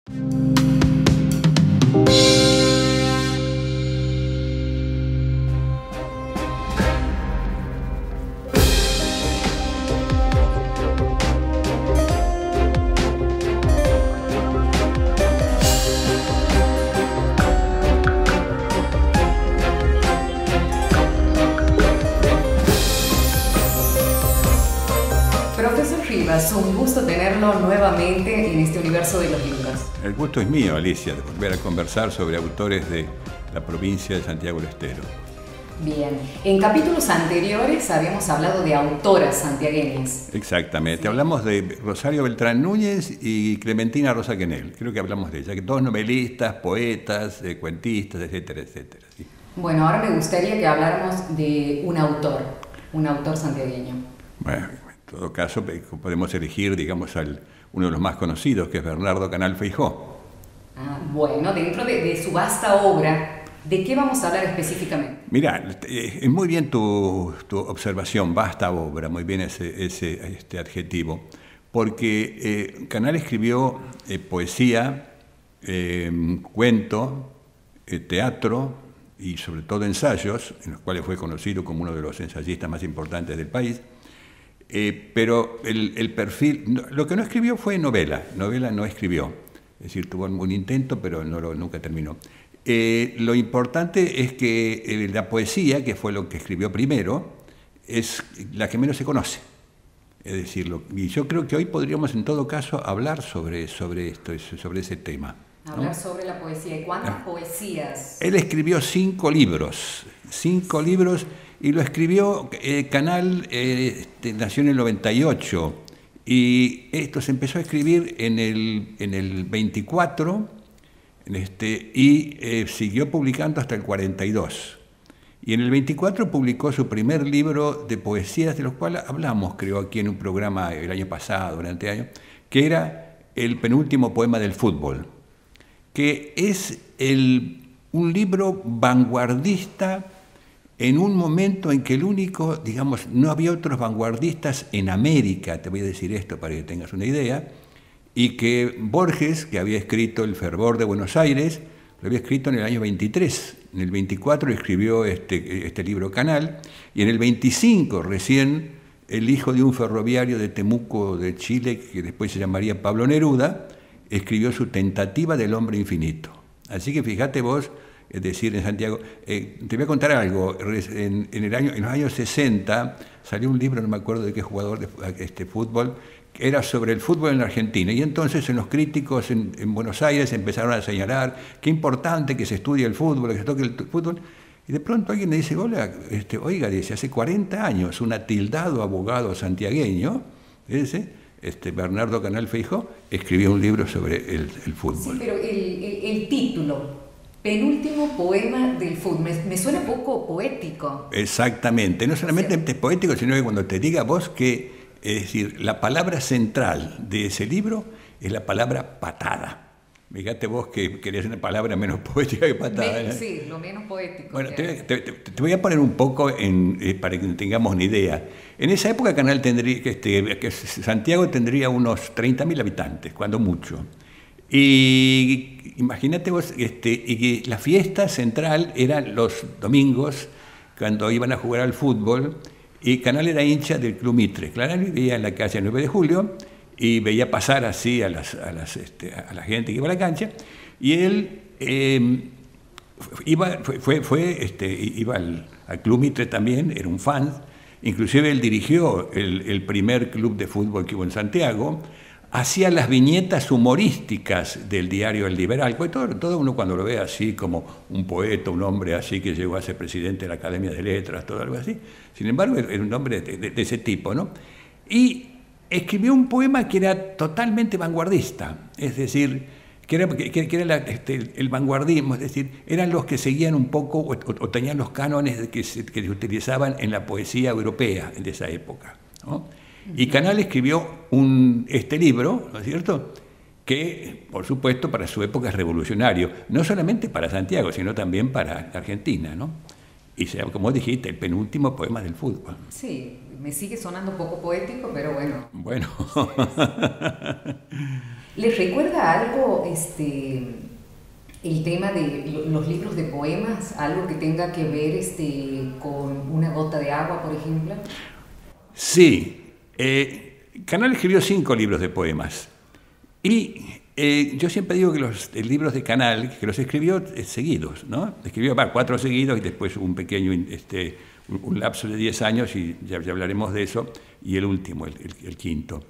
Profesor Rivas, un gusto tenerlo nuevamente en este universo de los libros. El gusto es mío, Alicia, de volver a conversar sobre autores de la provincia de Santiago del Estero. Bien, en capítulos anteriores habíamos hablado de autoras santiagueñas. Exactamente, sí. Hablamos de Rosario Beltrán Núñez y Clementina Rosa Quenel. Creo que hablamos de ella, que todos novelistas, poetas, cuentistas, etcétera, etcétera. Sí. Bueno, ahora me gustaría que habláramos de un autor santiagueño. Bueno, en todo caso podemos elegir, digamos, uno de los más conocidos, que es Bernardo Canal Feijó. Bueno, dentro de su vasta obra, ¿de qué vamos a hablar específicamente? Mira, es muy bien tu observación, vasta obra, muy bien ese adjetivo, porque Canal escribió poesía, cuento, teatro y sobre todo ensayos, en los cuales fue conocido como uno de los ensayistas más importantes del país. Pero el perfil, lo que no escribió fue novela no escribió, es decir, tuvo un intento, pero nunca terminó. Lo importante es que la poesía, que fue lo que escribió primero, es la que menos se conoce. Es decir, y yo creo que hoy podríamos en todo caso hablar sobre ese tema, ¿no? Hablar sobre la poesía. ¿Y cuántas poesías? Él escribió 5 libros, y lo escribió Canal, nació en el 98, y esto se empezó a escribir en el 24, y siguió publicando hasta el 42. Y en el 24 publicó su primer libro de poesías, de los cuales hablamos, creo, aquí en un programa el año pasado, durante años, que era El penúltimo poema del fútbol, que es un libro vanguardista en un momento en que no había otros vanguardistas en América, te voy a decir esto para que tengas una idea, y que Borges, que había escrito El fervor de Buenos Aires, lo había escrito en el año 23, en el 24 escribió este libro Canal, y en el 25 recién el hijo de un ferroviario de Temuco, de Chile, que después se llamaría Pablo Neruda, escribió su Tentativa del hombre infinito. Así que fíjate vos, es decir, en Santiago, te voy a contar algo, en los años 60 salió un libro, no me acuerdo de qué jugador de fútbol, que era sobre el fútbol en la Argentina, y entonces los críticos en Buenos Aires empezaron a señalar qué importante que se estudie el fútbol, que se toque el fútbol, y de pronto alguien me dice, oiga, dice, hace 40 años un atildado abogado santiagueño, Bernardo Canal Feijó, escribió un libro sobre el fútbol. Sí, pero el título, penúltimo poema del fútbol, me suena poco poético. Exactamente, no solamente es poético, sino que cuando te diga vos que, es decir, la palabra central de ese libro es la palabra patada. Fíjate vos que querías una palabra menos poética que patada. Sí, lo menos poético. Bueno, te voy a poner un poco para que tengamos una idea. En esa época Canal tendría, Santiago tendría unos 30.000 habitantes, cuando mucho. Y imagínate vos, y que la fiesta central era los domingos, cuando iban a jugar al fútbol, y Canal era hincha del Club Mitre. Canal vivía en la calle 9 de Julio, y veía pasar así a la gente que iba a la cancha, y él iba al Club Mitre también, era un fan, inclusive él dirigió el primer club de fútbol que hubo en Santiago, hacía las viñetas humorísticas del diario El Liberal, pues todo uno cuando lo ve así como un poeta, un hombre así que llegó a ser presidente de la Academia de Letras, todo algo así, sin embargo era un hombre de ese tipo, ¿no? Y escribió un poema que era totalmente vanguardista, es decir, que era el vanguardismo, es decir, eran los que seguían un poco o tenían los cánones que se utilizaban en la poesía europea de esa época, ¿no? Y Canal escribió este libro, ¿no es cierto?, que, por supuesto, para su época es revolucionario, no solamente para Santiago, sino también para Argentina, ¿no? Y sea, como dijiste, el penúltimo poema del fútbol. Sí, me sigue sonando un poco poético, pero bueno. Bueno. Sí. ¿Les recuerda algo el tema de los libros de poemas? ¿Algo que tenga que ver con Una gota de agua, por ejemplo? Sí. Canal escribió 5 libros de poemas. Y yo siempre digo que los libros de Canal, que los escribió seguidos, ¿no? Escribió 4 seguidos y después un pequeño un lapso de 10 años, y ya hablaremos de eso, y el último, el quinto.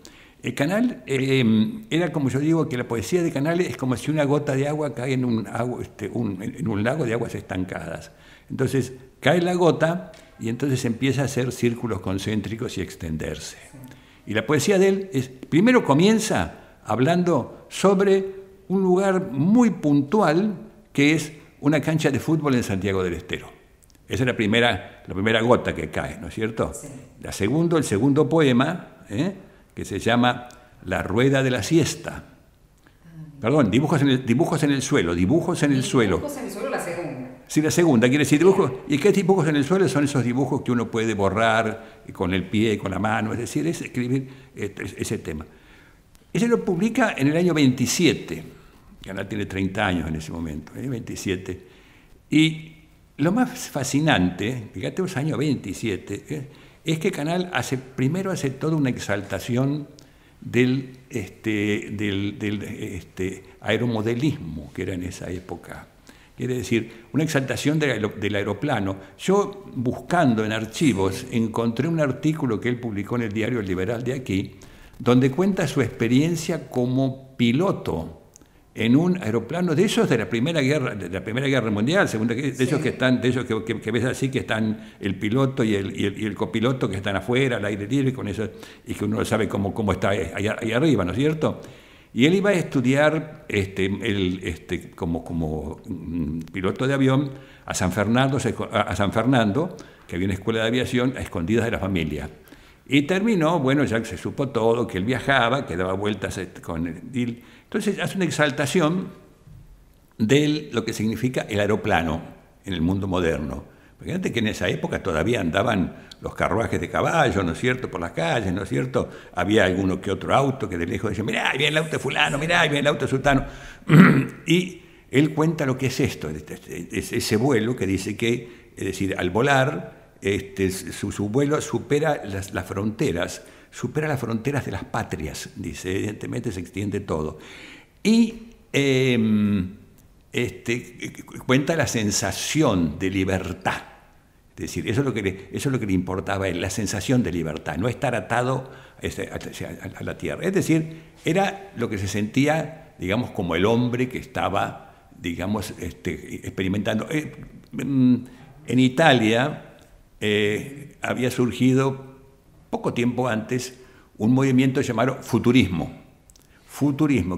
Canal era, como yo digo, que la poesía de Canal es como si una gota de agua cae en un lago de aguas estancadas. Entonces cae la gota y entonces empieza a hacer círculos concéntricos y extenderse. Y la poesía de él primero comienza hablando sobre un lugar muy puntual que es una cancha de fútbol en Santiago del Estero. Esa es la primera gota que cae, ¿no es cierto? Sí. El segundo poema, que se llama La rueda de la siesta. Perdón, dibujos en el suelo. Dibujos en el suelo, la segunda. Sí, la segunda, quiere decir dibujos. ¿Y qué dibujos en el suelo? Son esos dibujos que uno puede borrar con el pie, con la mano, es decir, es escribir ese tema. Ese lo publica en el año 27, Canal tiene 30 años en ese momento, 27. Y lo más fascinante, fíjate, los años 27, es que Canal primero hace toda una exaltación del aeromodelismo que era en esa época. Quiere decir, una exaltación del aeroplano. Yo, buscando en archivos, encontré un artículo que él publicó en el diario El Liberal de aquí, donde cuenta su experiencia como piloto en un aeroplano de esos de la Primera Guerra Mundial, de esos que ves así, que están el piloto y el copiloto que están afuera, al aire libre, con eso, y que uno sabe cómo está ahí arriba, ¿no es cierto? Y él iba a estudiar como piloto de avión a San Fernando, que había una escuela de aviación a escondidas de la familia. Y terminó, bueno, ya se supo todo, que él viajaba, que daba vueltas con él. Entonces hace una exaltación de lo que significa el aeroplano en el mundo moderno. Fíjate que en esa época todavía andaban los carruajes de caballo, ¿no es cierto?, por las calles, ¿no es cierto? Había alguno que otro auto que de lejos decía, mirá, ahí viene el auto de fulano, mirá, ahí viene el auto de sultano. Y él cuenta lo que es esto, ese vuelo que dice que, es decir, al volar, su vuelo supera las fronteras de las patrias, dice, evidentemente se extiende todo. Y cuenta la sensación de libertad, es decir, eso es lo que le importaba a él, la sensación de libertad, no estar atado a la tierra. Es decir, era lo que se sentía, digamos, como el hombre que estaba, digamos, experimentando. En Italia había surgido poco tiempo antes un movimiento llamado futurismo,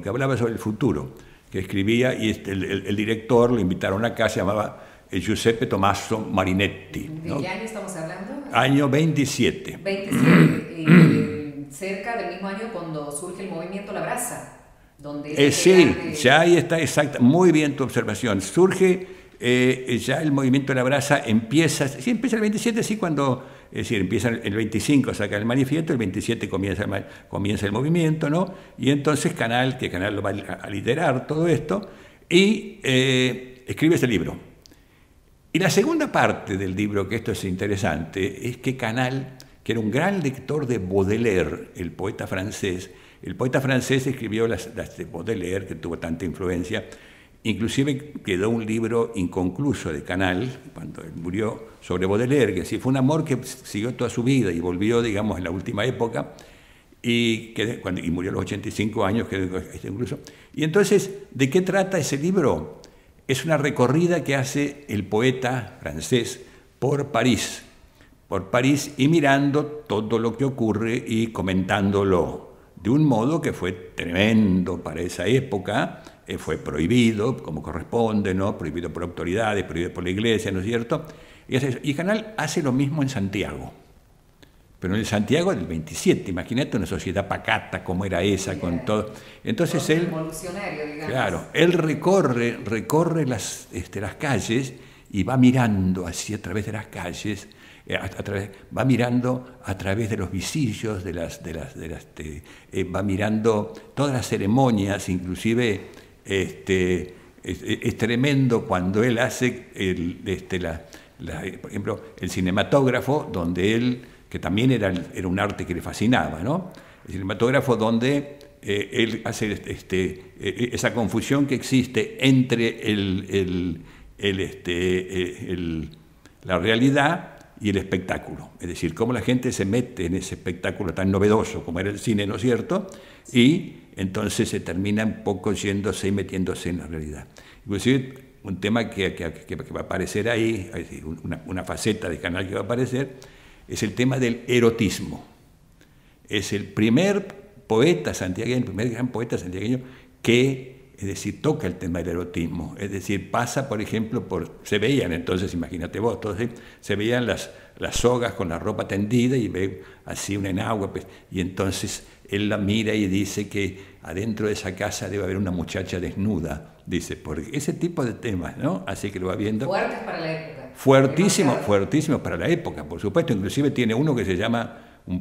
que hablaba sobre el futuro, que escribía, y el director lo invitaron acá, se llamaba Giuseppe Tommaso Marinetti, ¿no? ¿De qué año estamos hablando? Año 27. 27, cerca del mismo año cuando surge el movimiento La Brasa, donde... sí, ya ahí está, exacto, muy bien tu observación. Surge ya el movimiento de La Brasa, empieza el 27, sí, cuando, es decir, empieza el 25, saca el manifiesto, el 27 comienza el movimiento, ¿no? Y entonces Canal lo va a liderar todo esto, y escribe ese libro. Y la segunda parte del libro, que esto es interesante, es que Canal, que era un gran lector de Baudelaire, el poeta francés escribió las de Baudelaire, que tuvo tanta influencia. Inclusive quedó un libro inconcluso de Canal, cuando él murió, sobre Baudelaire, que sí fue un amor que siguió toda su vida y volvió, digamos, en la última época, y murió a los 85 años, quedó incluso. Y entonces, ¿de qué trata ese libro? Es una recorrida que hace el poeta francés por París, y mirando todo lo que ocurre y comentándolo, de un modo que fue tremendo para esa época. Fue prohibido, como corresponde, ¿no? Prohibido por autoridades, prohibido por la Iglesia, ¿no es cierto? Y Canal hace lo mismo en Santiago, pero en el Santiago del 27, imagínate una sociedad pacata como era esa, con todo. Entonces él, revolucionario, digamos. Claro, él recorre las calles y va mirando así a través de las calles, va mirando a través de los visillos, va mirando todas las ceremonias, inclusive es tremendo cuando él hace, por ejemplo, el cinematógrafo, donde él, que también era un arte que le fascinaba, ¿no? El cinematógrafo donde él hace esa confusión que existe entre la realidad y el espectáculo. Es decir, cómo la gente se mete en ese espectáculo tan novedoso como era el cine, ¿no es cierto? Y entonces se termina un poco yéndose y metiéndose en la realidad. Inclusive un tema que va a aparecer ahí, una faceta de Canal que va a aparecer, es el tema del erotismo. Es el primer poeta santiagueño, el primer gran poeta santiagueño que, es decir, toca el tema del erotismo. Es decir, pasa, por ejemplo, se veían entonces, imagínate vos, todos, se veían las sogas con la ropa tendida y ve así una enagua, pues, y entonces él la mira y dice que adentro de esa casa debe haber una muchacha desnuda, dice, porque ese tipo de temas, ¿no? Así que lo va viendo. Fuertes para la época. Fuertísimos para la época, por supuesto. Inclusive tiene un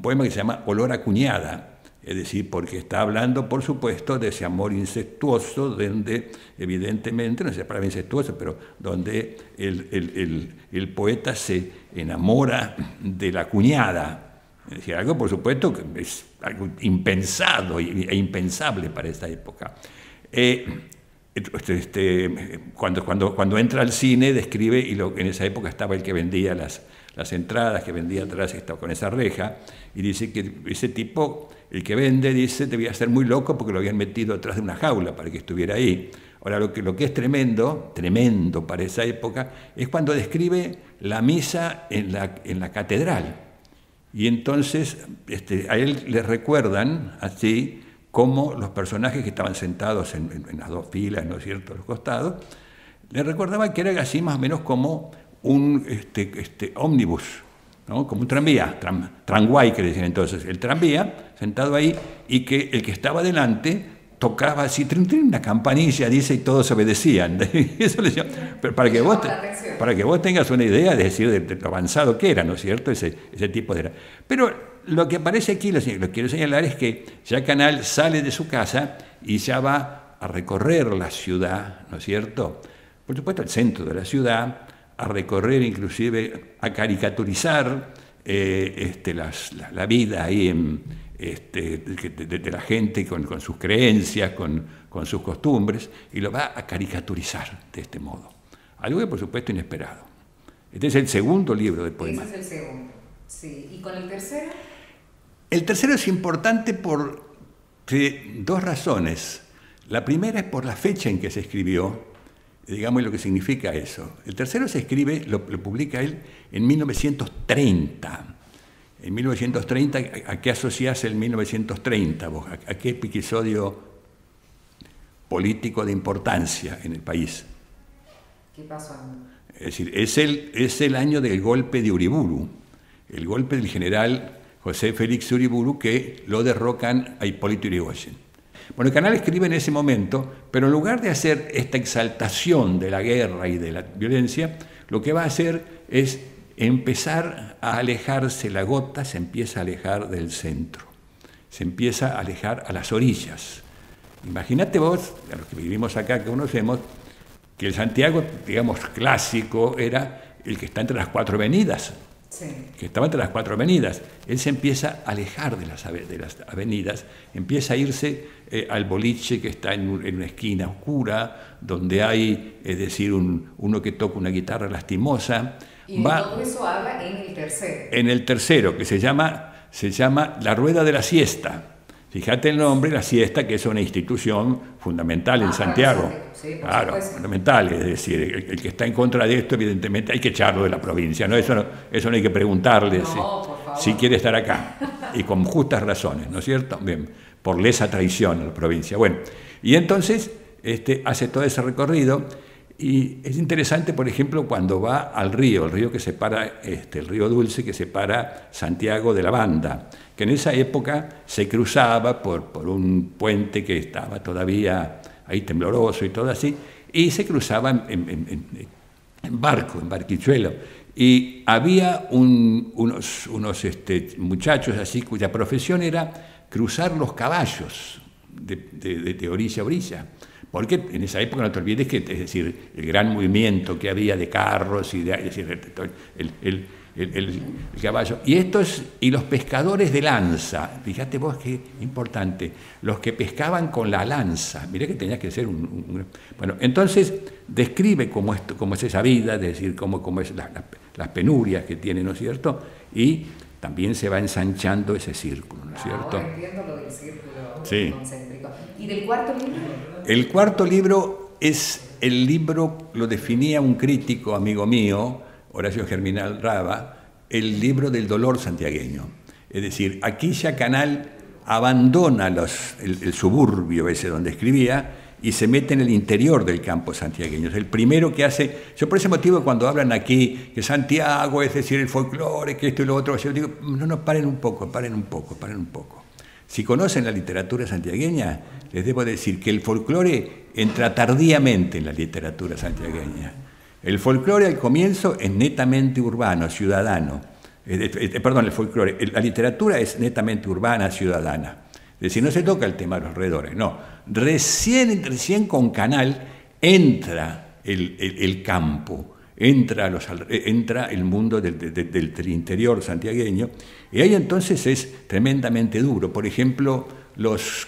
poema que se llama Olor a cuñada, es decir, porque está hablando, por supuesto, de ese amor incestuoso, donde evidentemente, no sé la palabra incestuoso, pero donde el poeta se enamora de la cuñada. Es decir, algo, por supuesto, que es algo impensado e impensable para esta época. Cuando entra al cine, describe, y en esa época estaba el que vendía las entradas, que vendía atrás, estaba con esa reja, y dice que ese tipo, el que vende, dice, debía ser muy loco porque lo habían metido atrás de una jaula para que estuviera ahí. Ahora, lo que es tremendo para esa época, es cuando describe la misa en la catedral. Y entonces a él le recuerdan así como los personajes que estaban sentados en las dos filas, ¿no es cierto?, a los costados, le recordaban que era así más o menos como un ómnibus, ¿no? Como un tranvía, tranguay que decían entonces, el tranvía sentado ahí, y que el que estaba delante tocaba así, una campanilla, dice, y todos obedecían. Eso le llamo, pero para que vos tengas una idea, es decir, de lo avanzado que era, ¿no es cierto?, ese tipo de... Pero lo que aparece aquí, lo quiero señalar, es que ya Canal sale de su casa y ya va a recorrer la ciudad, ¿no es cierto?, por supuesto el centro de la ciudad, a recorrer, inclusive a caricaturizar la vida ahí de la gente con sus creencias, con sus costumbres, y lo va a caricaturizar de este modo. Algo que, por supuesto, inesperado. Este es el segundo libro de poemas. Ese es el segundo, sí. ¿Y con el tercero? El tercero es importante por dos razones. La primera es por la fecha en que se escribió, digamos, lo que significa eso. El tercero se escribe, lo publica él en 1930. En 1930, ¿a qué asociás el 1930 vos? ¿A qué episodio político de importancia en el país? ¿Qué pasó? Es decir, es el año del golpe de Uriburu, el golpe del general José Félix Uriburu, que lo derrocan a Hipólito Yrigoyen. Bueno, el Canal escribe en ese momento, pero en lugar de hacer esta exaltación de la guerra y de la violencia, lo que va a hacer es empezar a alejarse, la gota se empieza a alejar del centro, se empieza a alejar a las orillas. Imagínate vos, a los que vivimos acá, que conocemos, que el Santiago, digamos, clásico era el que está entre las cuatro avenidas, sí, que estaba entre las cuatro avenidas. Él se empieza a alejar de las avenidas, empieza a irse al boliche que está en una esquina oscura, donde hay, es decir, uno que toca una guitarra lastimosa. Y todo eso habla en el tercero. En el tercero, que se llama La Rueda de la Siesta. Fíjate el nombre, la siesta, que es una institución fundamental en Santiago. Sí, claro, fundamental. Es decir, el que está en contra de esto, evidentemente, hay que echarlo de la provincia, ¿no? Eso no hay que preguntarle si quiere estar acá. Y con justas razones, ¿no es cierto? Bien, por lesa traición a la provincia. Bueno, y entonces hace todo ese recorrido. Y es interesante, por ejemplo, cuando va al río, el río que separa, el río Dulce, que separa Santiago de la Banda, que en esa época se cruzaba por un puente que estaba todavía ahí tembloroso y todo así, y se cruzaba en barco, en barquichuelo. Y había unos muchachos así cuya profesión era cruzar los caballos de orilla a orilla. Porque en esa época no te olvides que, es decir, el gran movimiento que había de carros y es decir, el caballo. Y los pescadores de lanza, fíjate vos qué importante, los que pescaban con la lanza, mirá que tenías que ser Bueno, entonces describe cómo es esa vida, es decir, cómo es las penurias que tiene, ¿no es cierto? Y también se va ensanchando ese círculo, ¿no es cierto? Ahora entiendo lo del círculo sí. concéntrico. ¿Y del cuarto libro? El cuarto libro es el libro, lo definía un crítico amigo mío, Horacio Germinal Raba, el libro del dolor santiagueño. Es decir, aquí ya Canal abandona el suburbio ese donde escribía y se mete en el interior del campo santiagueño. Es el primero que hace... Yo por ese motivo cuando hablan aquí que Santiago, es decir, el folclore, que esto y lo otro, yo digo, no, paren un poco. Si conocen la literatura santiagueña, les debo decir que el folclore entra tardíamente en la literatura santiagueña. El folclore al comienzo es netamente urbano, ciudadano. Perdón, el folclore, la literatura es netamente urbana, ciudadana. Es decir, no se toca el tema de los alrededores, no. Recién con Canal entra el campo, entra el mundo del interior santiagueño, y ahí entonces es tremendamente duro. Por ejemplo, los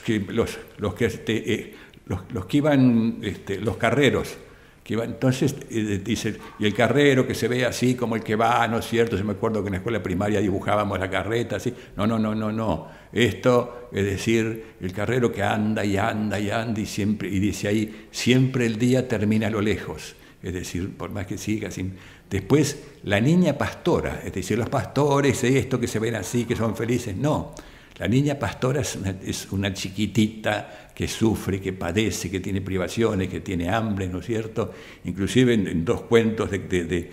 carreros, que iban, entonces dice, y el carrero que se ve así como el que va, ¿no es cierto? Yo me acuerdo que en la escuela primaria dibujábamos la carreta así. No. Esto, es decir, el carrero que anda y siempre, y dice ahí, siempre el día termina a lo lejos. Es decir, por más que siga así. Después, la niña pastora, es decir, los pastores, esto que se ven así, que son felices, no. La niña pastora es una chiquitita que sufre, que padece, que tiene privaciones, que tiene hambre, ¿no es cierto? Inclusive en dos cuentos de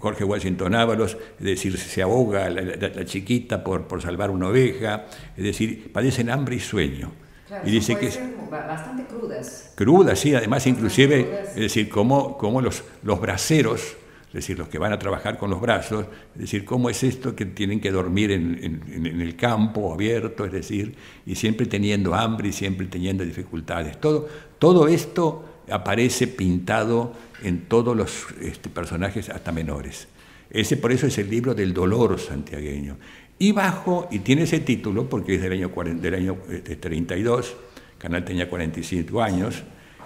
Jorge Washington Ávalos, es decir, se ahoga la chiquita por salvar una oveja, es decir, padecen hambre y sueño. Claro, y dice que ser bastante crudas. Crudas, sí, además inclusive, es decir, cómo los braceros, es decir, los que van a trabajar con los brazos, es decir, cómo es esto que tienen que dormir en el campo abierto, es decir, y siempre teniendo hambre y siempre teniendo dificultades. Todo esto aparece pintado en todos los personajes hasta menores. Por eso es el libro del dolor santiagueño. Y tiene ese título porque es del año 32, Canal tenía 45 años,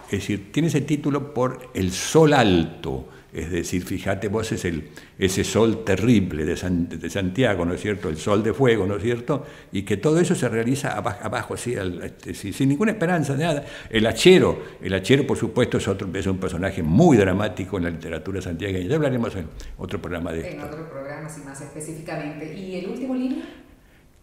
es decir, tiene ese título por el sol alto. Es decir, fíjate vos, ese sol terrible de Santiago, ¿no es cierto? El sol de fuego, ¿no es cierto? Y que todo eso se realiza abajo, así, sin ninguna esperanza de nada. El hachero, por supuesto, es un personaje muy dramático en la literatura santiagueña. Ya hablaremos en otro programa de esto. En otro programa, sí, más específicamente. ¿Y el último libro?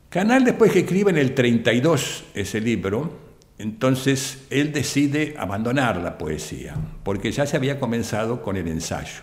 Canal, después que escribe en el 32 ese libro, entonces él decide abandonar la poesía, porque ya se había comenzado con el ensayo.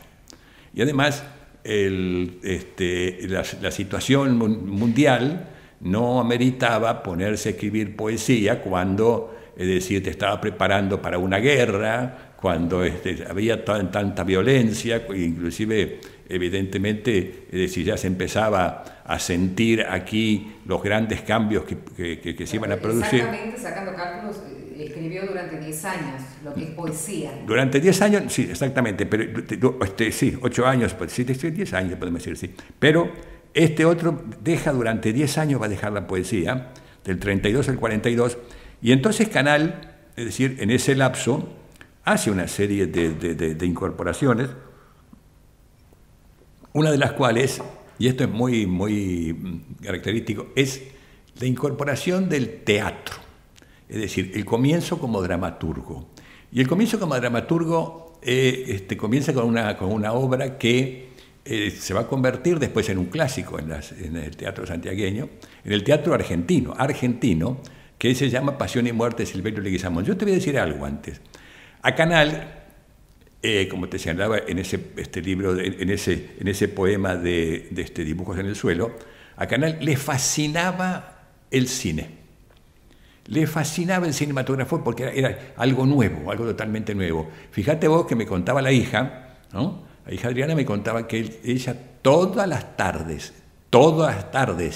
Y además la situación mundial no ameritaba ponerse a escribir poesía cuando, es decir, te estaba preparando para una guerra, cuando había tanta violencia, inclusive evidentemente, es decir, ya se empezaba a sentir aquí los grandes cambios que se iban a producir. Exactamente, sacando cálculos, escribió durante 10 años lo que es poesía. Durante 10 años, sí, exactamente, pero sí, 8 años, sí, 10 años podemos decir, sí. Pero este otro durante 10 años va a dejar la poesía, del 32 al 42, y entonces Canal, es decir, en ese lapso, hace una serie de incorporaciones, una de las cuales, y esto es muy, muy característico, es la incorporación del teatro, es decir, el comienzo como dramaturgo. Y el comienzo como dramaturgo comienza con una obra que se va a convertir después en un clásico en el teatro santiagueño, en el teatro argentino, que se llama Pasión y Muerte de Silverio Leguizamón. Yo te voy a decir algo antes. A Canal, como te señalaba en ese libro, en ese poema de Dibujos en el Suelo, a Canal le fascinaba el cine. Le fascinaba el cinematógrafo porque era algo nuevo, algo totalmente nuevo. Fíjate vos que me contaba la hija, ¿no?, La hija Adriana me contaba que ella todas las tardes,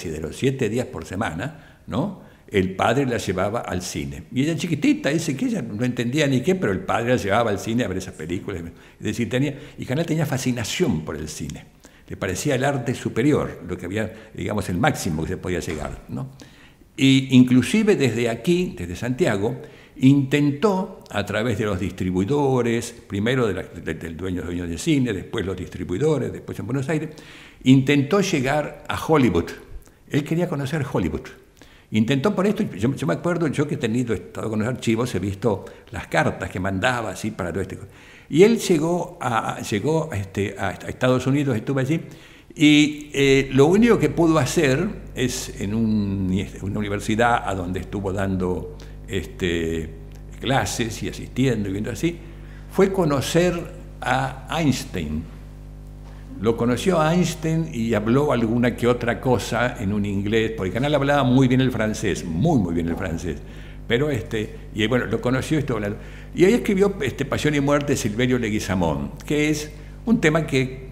y de los 7 días por semana, ¿no?, el padre la llevaba al cine. Y ella chiquitita, dice que ella no entendía ni qué, pero el padre la llevaba al cine a ver esas películas. Es decir, Canal tenía fascinación por el cine. Le parecía el arte superior, lo que había, digamos, el máximo que se podía llegar, ¿no? Y inclusive desde aquí, desde Santiago, intentó, a través de los distribuidores, primero del dueño de cine, después los distribuidores, después en Buenos Aires, intentó llegar a Hollywood. Él quería conocer Hollywood. Intentó por esto, yo me acuerdo, yo que he estado con los archivos, he visto las cartas que mandaba así para todo este. Y él llegó a Estados Unidos, estuvo allí, y lo único que pudo hacer es en una universidad a donde estuvo dando clases y asistiendo y viendo así, fue conocer a Einstein. Lo conoció a Einstein y habló alguna que otra cosa en un inglés, porque Canal hablaba muy bien el francés, muy bien el francés. Pero y bueno, lo conoció y estuvo hablando. Y ahí escribió Pasión y Muerte de Silverio Leguizamón, que es un tema que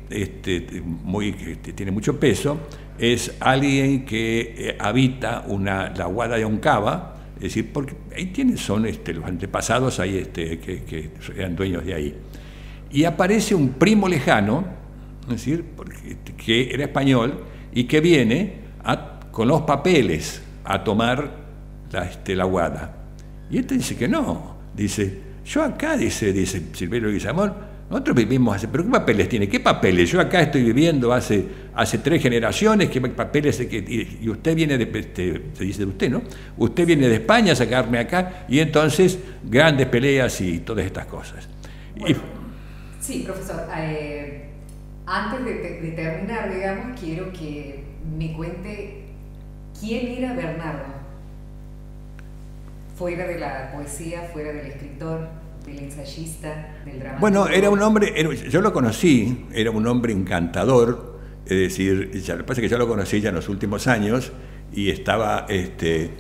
tiene mucho peso. Es alguien que habita la Guada de Oncaba, es decir, porque ahí son los antepasados ahí que eran dueños de ahí. Y aparece un primo lejano, es decir, que era español y que viene con los papeles a tomar la Guada. Y dice que no, dice, yo acá, dice Silverio Leguizamón, nosotros vivimos hace, pero ¿qué papeles tiene? ¿Qué papeles? Yo acá estoy viviendo hace 3 generaciones, ¿qué papeles? Y usted viene se dice de usted, ¿no? Usted viene de España a sacarme acá, y entonces grandes peleas y todas estas cosas. Bueno, sí, profesor, antes de terminar, digamos, quiero que me cuente quién era Bernardo, fuera de la poesía, fuera del escritor, del ensayista, del dramaturgo. Bueno, era un hombre, yo lo conocí, era un hombre encantador, es decir, lo que pasa es que yo lo conocí ya en los últimos años y estaba, se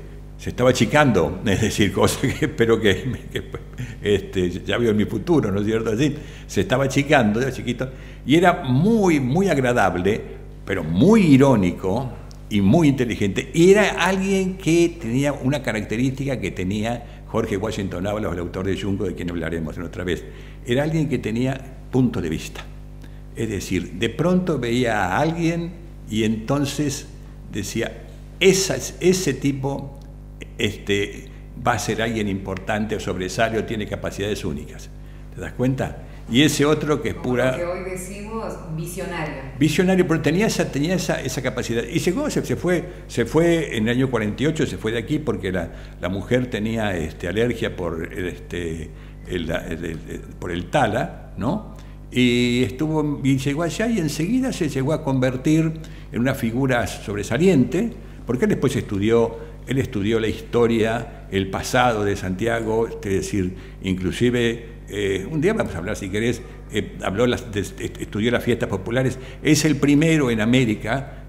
estaba achicando, es decir, cosa que espero que ya veo en mi futuro, ¿no es cierto? Así, se estaba achicando, era chiquito, y era muy agradable, pero muy irónico y muy inteligente. Y era alguien que tenía una característica que tenía Jorge Washington Ábalos, el autor de Yungo, de quien hablaremos en otra vez. Era alguien que tenía punto de vista. Es decir, de pronto veía a alguien y entonces decía, ese tipo va a ser alguien importante o sobresalio, tiene capacidades únicas. ¿Te das cuenta? Y ese otro que es pura... Como que hoy decimos visionario. Visionario, pero tenía esa capacidad. Y llegó, se fue en el año 48, se fue de aquí porque la mujer tenía alergia por el tala, ¿no? Y llegó allá y enseguida se llegó a convertir en una figura sobresaliente, porque él después estudió la historia, el pasado de Santiago, es decir, inclusive... un día vamos a hablar, si querés, estudió las fiestas populares. Es el primero en América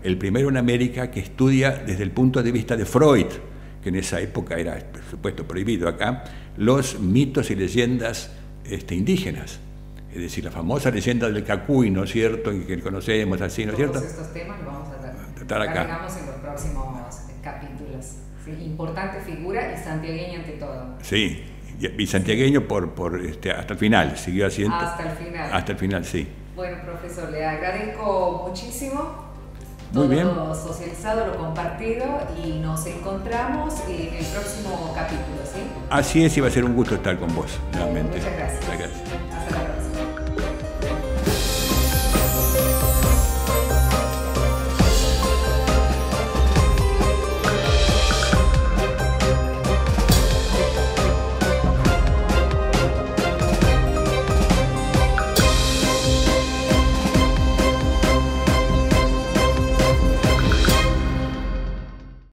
que estudia desde el punto de vista de Freud, que en esa época era, por supuesto, prohibido acá, los mitos y leyendas indígenas. Es decir, la famosa leyenda del Cacuy, ¿no es cierto?, que conocemos así, ¿no es cierto? Todos estos temas los vamos a tratar acá. Cargamos en los próximos capítulos. ¿Sí? Importante figura y santiagueña ante todo. Sí. Y santiagueño hasta el final, siguió haciendo. Hasta el final. Hasta el final, sí. Bueno, profesor, le agradezco muchísimo todo lo socializado, lo compartido, y nos encontramos en el próximo capítulo, ¿sí? Así es, y va a ser un gusto estar con vos, nuevamente. Muchas gracias. Gracias. Hasta luego.